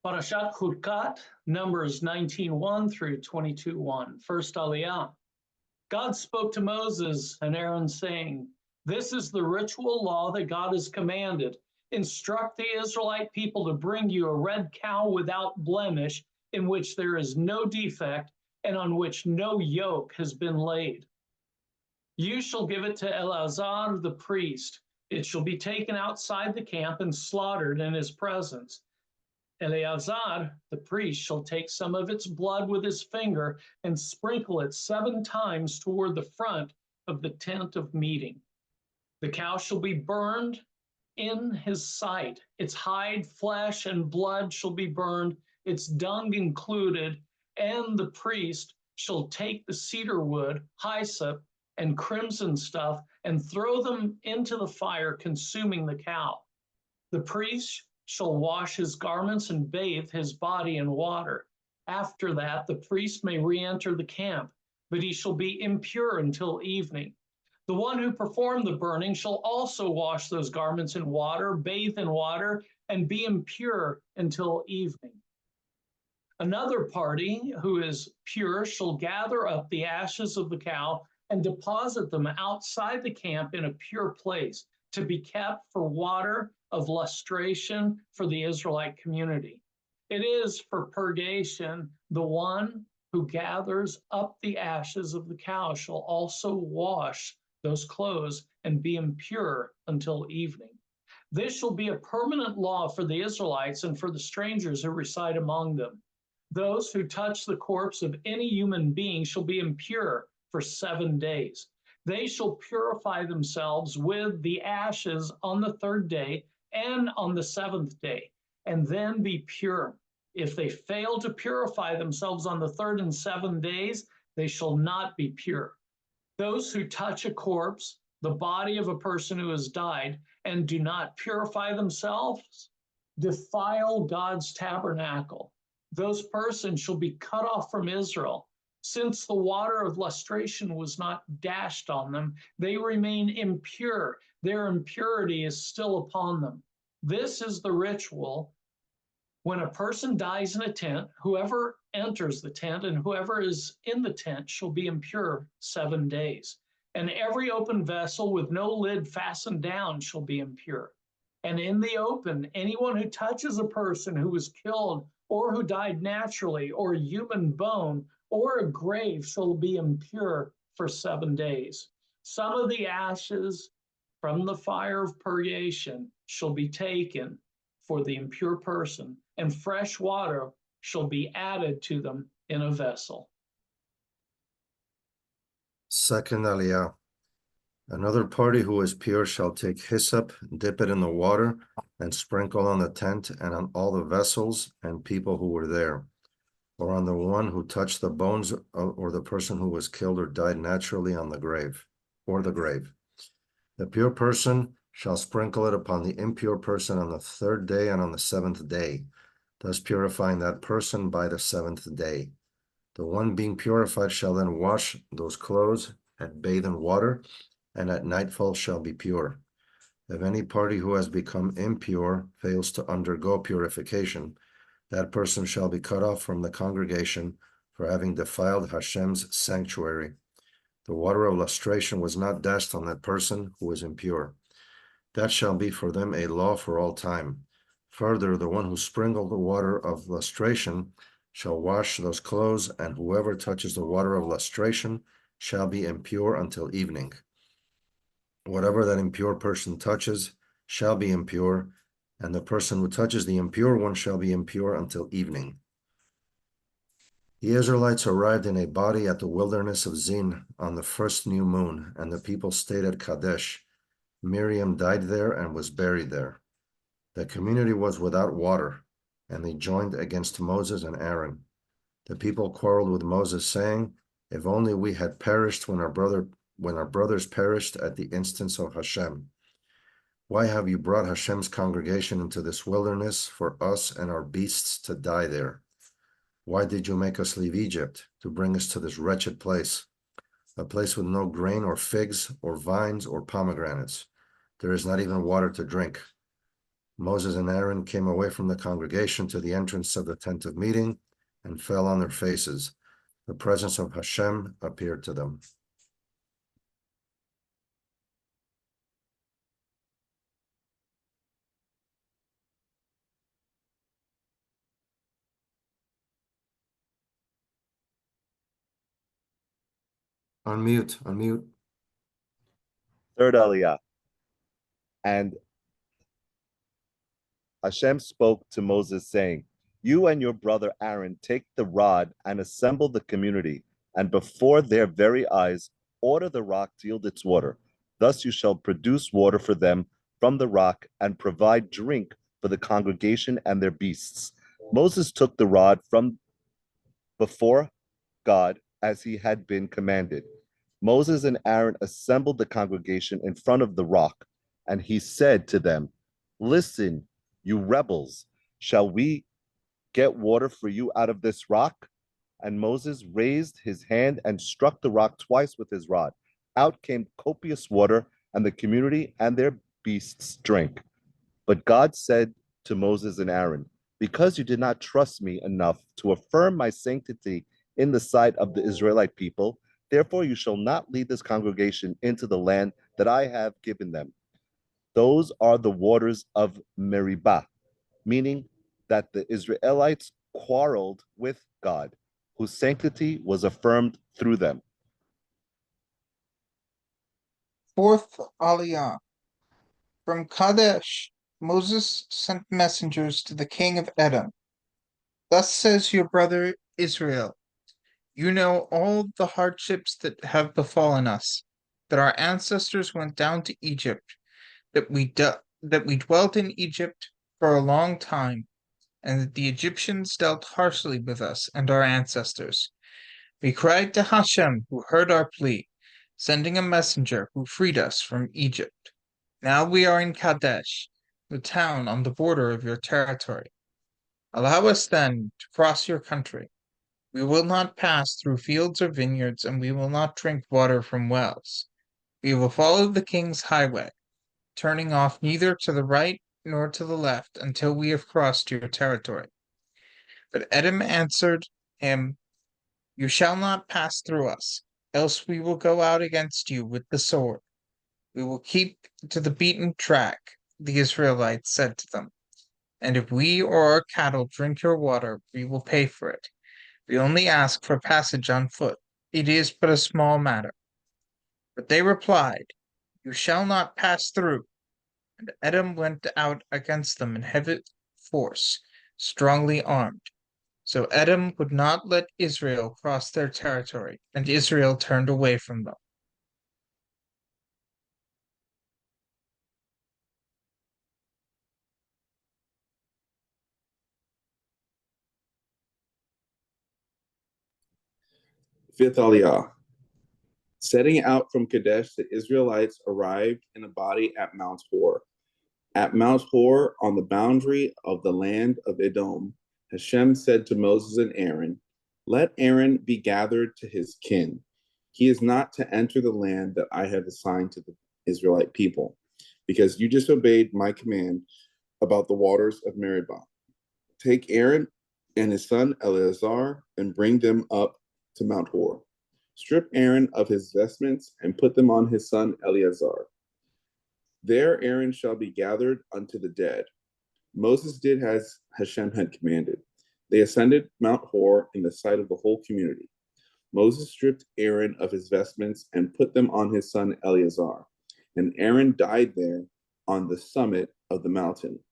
Parashat Chukat, Numbers 19:1 through 22:1. First Aliyah. God spoke to Moses and Aaron, saying, "This is the ritual law that God has commanded. Instruct the Israelite people to bring you a red cow without blemish, in which there is no defect, and on which no yoke has been laid. You shall give it to Eleazar the priest. It shall be taken outside the camp and slaughtered in his presence. Eleazar, the priest, shall take some of its blood with his finger and sprinkle it 7 times toward the front of the tent of meeting. The cow shall be burned in his sight. Its hide, flesh, and blood shall be burned, its dung included, and the priest shall take the cedar wood, hyssop, and crimson stuff and throw them into the fire, consuming the cow. The priest shall wash his garments and bathe his body in water. After that, the priest may re-enter the camp, but he shall be impure until evening. The one who performed the burning shall also wash those garments in water, bathe in water, and be impure until evening. Another party who is pure shall gather up the ashes of the cow and deposit them outside the camp in a pure place, to be kept for water of lustration for the Israelite community. It is for purgation. The one who gathers up the ashes of the cow shall also wash those clothes and be impure until evening. This shall be a permanent law for the Israelites and for the strangers who reside among them. Those who touch the corpse of any human being shall be impure for 7 days. They shall purify themselves with the ashes on the 3rd day and on the 7th day, and then be pure. If they fail to purify themselves on the 3rd and 7th days, they shall not be pure. Those who touch a corpse, the body of a person who has died, and do not purify themselves, defile God's tabernacle. Those persons shall be cut off from Israel. Since the water of lustration was not dashed on them, they remain impure. Their impurity is still upon them. This is the ritual. When a person dies in a tent, whoever enters the tent and whoever is in the tent shall be impure 7 days. And every open vessel with no lid fastened down shall be impure. And in the open, anyone who touches a person who was killed or who died naturally, or a human bone, or a grave shall be impure for 7 days. Some of the ashes from the fire of purgation shall be taken for the impure person, and fresh water shall be added to them in a vessel. Second Aliyah. Another party who is pure shall take hyssop, dip it in the water, and sprinkle on the tent and on all the vessels and people who were there, or on the one who touched the bones, or the person who was killed or died naturally on the grave, or the grave. The pure person shall sprinkle it upon the impure person on the 3rd day and on the 7th day, thus purifying that person by the 7th day. The one being purified shall then wash those clothes and bathe in water, and at nightfall shall be pure. If any party who has become impure fails to undergo purification, that person shall be cut off from the congregation for having defiled Hashem's sanctuary. The water of lustration was not dashed on that person who is impure. That shall be for them a law for all time. Further, the one who sprinkled the water of lustration shall wash those clothes, and whoever touches the water of lustration shall be impure until evening. Whatever that impure person touches shall be impure, and the person who touches the impure one shall be impure until evening. The Israelites arrived in a body at the wilderness of Zin on the 1st new moon, and the people stayed at Kadesh. Miriam died there and was buried there. The community was without water, and they joined against Moses and Aaron. The people quarreled with Moses, saying, "If only we had perished when our brothers perished at the instance of Hashem. Why have you brought Hashem's congregation into this wilderness for us and our beasts to die there? Why did you make us leave Egypt to bring us to this wretched place, a place with no grain or figs or vines or pomegranates? There is not even water to drink." Moses and Aaron came away from the congregation to the entrance of the tent of meeting and fell on their faces. The presence of Hashem appeared to them. Unmute. Third Aliyah. And Hashem spoke to Moses, saying, "You and your brother Aaron take the rod and assemble the community, and before their very eyes order the rock to yield its water. Thus you shall produce water for them from the rock and provide drink for the congregation and their beasts." Moses took the rod from before God as he had been commanded. Moses and Aaron assembled the congregation in front of the rock, and he said to them, "Listen, you rebels, shall we get water for you out of this rock?" And Moses raised his hand and struck the rock twice with his rod. Out came copious water, and the community and their beasts drank. But God said to Moses and Aaron, "Because you did not trust me enough to affirm my sanctity in the sight of the Israelite people, therefore you shall not lead this congregation into the land that I have given them. Those are the waters of Meribah," meaning that the Israelites quarreled with God, whose sanctity was affirmed through them. Fourth Aliyah. From Kadesh, Moses sent messengers to the king of Edom. "Thus says your brother Israel, you know all the hardships that have befallen us, that our ancestors went down to Egypt, that we dwelt in Egypt for a long time, and that the Egyptians dealt harshly with us and our ancestors. We cried to Hashem, who heard our plea, sending a messenger who freed us from Egypt. Now we are in Kadesh, the town on the border of your territory. Allow us then to cross your country. We will not pass through fields or vineyards, and we will not drink water from wells. We will follow the king's highway, turning off neither to the right nor to the left until we have crossed your territory." But Edom answered him, "You shall not pass through us, else we will go out against you with the sword. We will keep to the beaten track," the Israelites said to them. "And if we or our cattle drink your water, we will pay for it. We only ask for passage on foot. It is but a small matter." But they replied, "You shall not pass through." And Edom went out against them in heavy force, strongly armed. So Edom would not let Israel cross their territory, and Israel turned away from them. Fifth Aliyah. Setting out from Kadesh, the Israelites arrived in a body at Mount Hor. At Mount Hor, on the boundary of the land of Edom, Hashem said to Moses and Aaron, "Let Aaron be gathered to his kin. He is not to enter the land that I have assigned to the Israelite people, because you disobeyed my command about the waters of Meribah. Take Aaron and his son Eleazar and bring them up to Mount Hor. Strip Aaron of his vestments and put them on his son Eleazar. There Aaron shall be gathered unto the dead." Moses did as Hashem had commanded. They ascended Mount Hor in the sight of the whole community. Moses stripped Aaron of his vestments and put them on his son Eleazar, and Aaron died there on the summit of the mountain.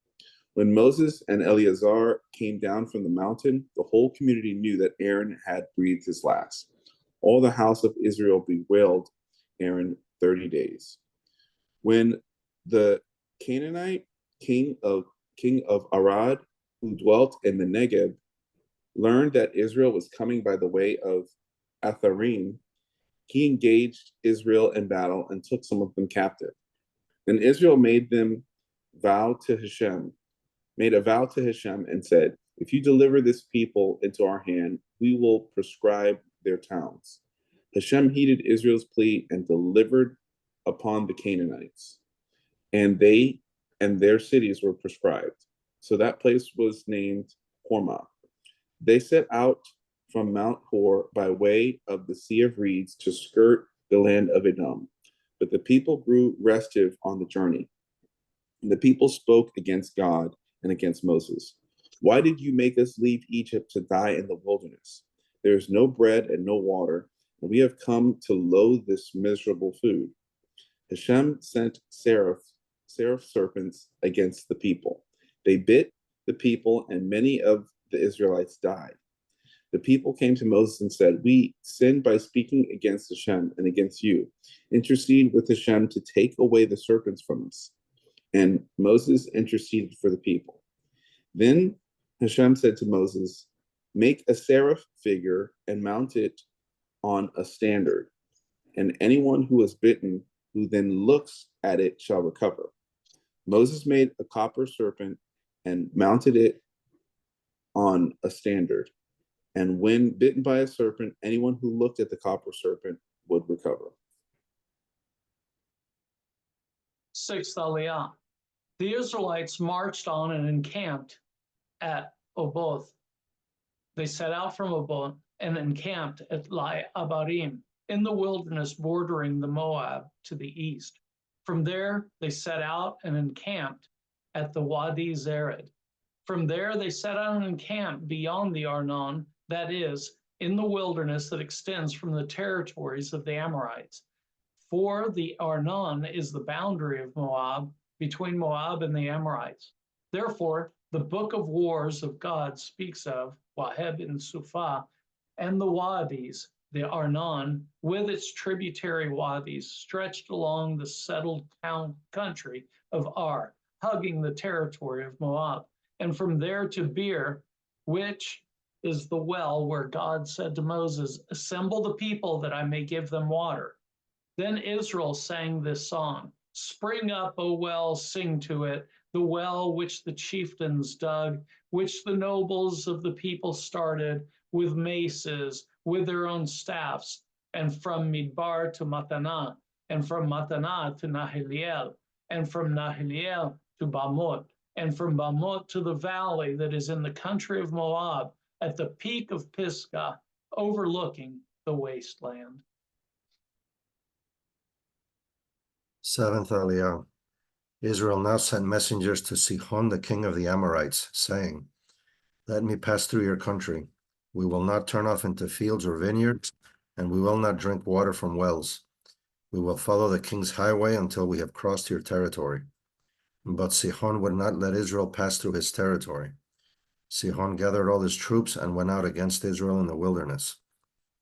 When Moses and Eleazar came down from the mountain, the whole community knew that Aaron had breathed his last. All the house of Israel bewailed Aaron 30 days. When the Canaanite king of Arad, who dwelt in the Negev, learned that Israel was coming by the way of Atharim, he engaged Israel in battle and took some of them captive. Then Israel made a vow to Hashem and said, "If you deliver this people into our hand, we will prescribe their towns." Hashem heeded Israel's plea and delivered upon the Canaanites. And they and their cities were prescribed. So that place was named Hormah. They set out from Mount Hor by way of the Sea of Reeds to skirt the land of Edom. But the people grew restive on the journey. And the people spoke against God and against Moses. Why did you make us leave Egypt to die in the wilderness? There is no bread and no water, and we have come to loathe this miserable food. Hashem sent seraph serpents against the people. They bit the people, and many of the Israelites died. The people came to Moses and said, we sinned by speaking against Hashem and against you. Intercede with Hashem to take away the serpents from us. And Moses interceded for the people. Then Hashem said to Moses, make a seraph figure and mount it on a standard. And anyone who is bitten, who then looks at it, shall recover. Moses made a copper serpent and mounted it on a standard. And when bitten by a serpent, anyone who looked at the copper serpent would recover. Sixth Aliyah. The Israelites marched on and encamped at Oboth. They set out from Oboth and encamped at Lai Abarim in the wilderness bordering the Moab to the east. From there, they set out and encamped at the Wadi Zered. From there, they set out and encamped beyond the Arnon, that is, in the wilderness that extends from the territories of the Amorites. For the Arnon is the boundary of Moab, between Moab and the Amorites. Therefore, the book of wars of God speaks of Waheb and Suphah and the Wadis, the Arnon, with its tributary wadis stretched along the settled country of Ar, hugging the territory of Moab, and from there to Beer, which is the well where God said to Moses, assemble the people that I may give them water. Then Israel sang this song, spring up, O well, sing to it, the well which the chieftains dug, which the nobles of the people started with maces, with their own staffs, and from Midbar to Matana, and from Matana to Nahiliel, and from Nahiliel to Bamot, and from Bamot to the valley that is in the country of Moab, at the peak of Pisgah, overlooking the wasteland. Seventh Aliyah. Israel now sent messengers to Sihon, the king of the Amorites, saying, let me pass through your country. We will not turn off into fields or vineyards, and we will not drink water from wells. We will follow the king's highway until we have crossed your territory. But Sihon would not let Israel pass through his territory. Sihon gathered all his troops and went out against Israel in the wilderness.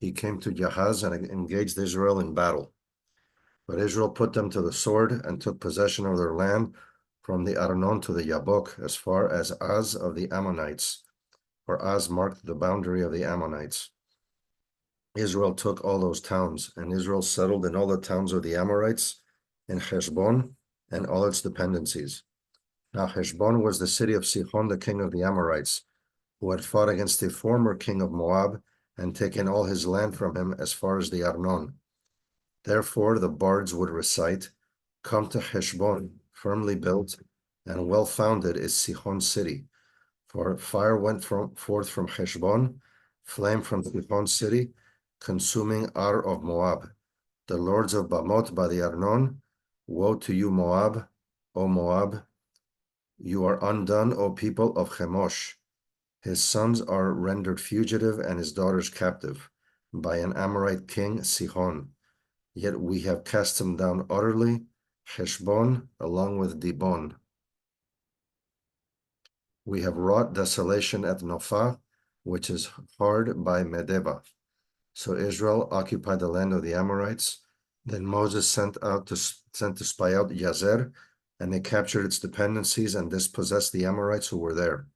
He came to Jahaz and engaged Israel in battle. But Israel put them to the sword and took possession of their land from the Arnon to the Yabok, as far as Az of the Ammonites, for Az marked the boundary of the Ammonites. Israel took all those towns, and Israel settled in all the towns of the Amorites, in Heshbon and all its dependencies. Now Heshbon was the city of Sihon, the king of the Amorites, who had fought against the former king of Moab and taken all his land from him as far as the Arnon. Therefore the bards would recite, come to Heshbon, firmly built and well-founded is Sihon's city. For fire went forth from Heshbon, flame from Sihon's city, consuming Ar of Moab. The lords of Bamot by the Arnon, woe to you, Moab, O Moab. You are undone, O people of Chemosh. His sons are rendered fugitive and his daughters captive by an Amorite king, Sihon. Yet we have cast him down utterly, Heshbon, along with Dibon. We have wrought desolation at Nophah, which is hard by Medeba. So Israel occupied the land of the Amorites. Then Moses sent to spy out Yazer, and they captured its dependencies and dispossessed the Amorites who were there.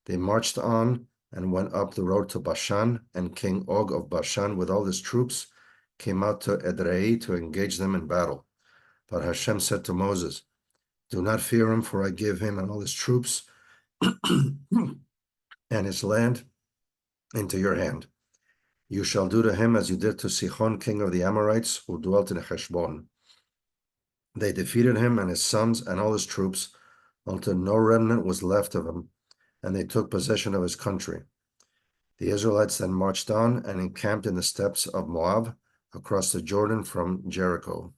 They marched on and went up the road to Bashan, and King Og of Bashan with all his troops came out to Edrei to engage them in battle. But Hashem said to Moses, do not fear him, for I give him and all his troops and his land into your hand. You shall do to him as you did to Sihon, king of the Amorites, who dwelt in Heshbon. They defeated him and his sons and all his troops, until no remnant was left of him, and they took possession of his country. The Israelites then marched on and encamped in the steppes of Moab, across the Jordan from Jericho.